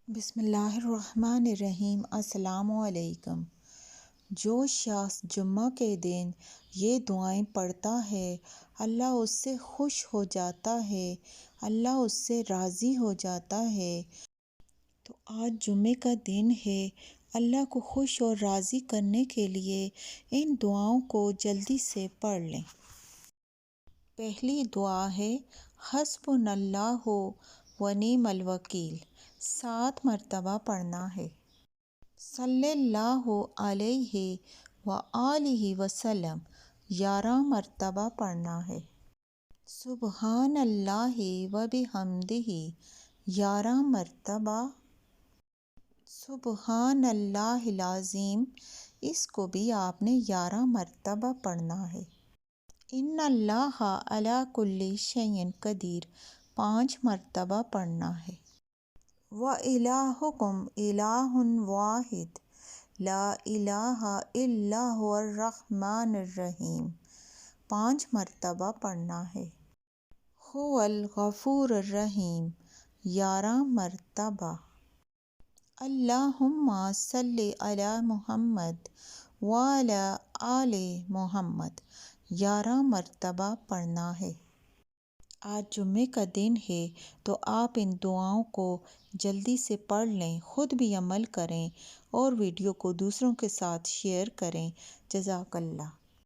بسم اللہ الرحمن الرحیم۔ السلام علیکم۔ جو شخص جمعہ کے دن یہ دعائیں پڑھتا ہے اللہ اس سے خوش ہو جاتا ہے، اللہ اس سے راضی ہو جاتا ہے۔ تو آج جمعے کا دن ہے، اللہ کو خوش اور راضی کرنے کے لیے ان دعاؤں کو جلدی سے پڑھ لیں۔ پہلی دعا ہے حسبنا اللہ و نعم الوکیل، 7 مرتبہ پڑھنا ہے۔ صلی اللہ علیہ وآلہ وسلم، 11 مرتبہ پڑھنا ہے۔ سبحان اللہ و بحمدہ، 11 مرتبہ۔ سبحان اللہ العظیم، اس کو بھی آپ نے 11 مرتبہ پڑھنا ہے۔ ان اللہ علی کل شیء قدیر، 5 مرتبہ پڑھنا ہے۔ وَإِلَٰهُكُمْ إِلَٰهٌ وَاحِدٌ لَا إِلَٰهَ إِلَّا هُوَ الرَّحْمَٰنُ الرَّحِيمُ، 5 مرتبہ پڑھنا ہے۔ هُوَ الْغَفُورُ الرَّحِيمُ، 11 مرتبہ۔ اللہم صلی علی محمد وعلی آل محمد، 11 مرتبہ پڑھنا ہے۔ آج جمعے کا دن ہے تو آپ ان دعاؤں کو جلدی سے پڑھ لیں، خود بھی عمل کریں اور ویڈیو کو دوسروں کے ساتھ شیئر کریں۔ جزاک اللہ۔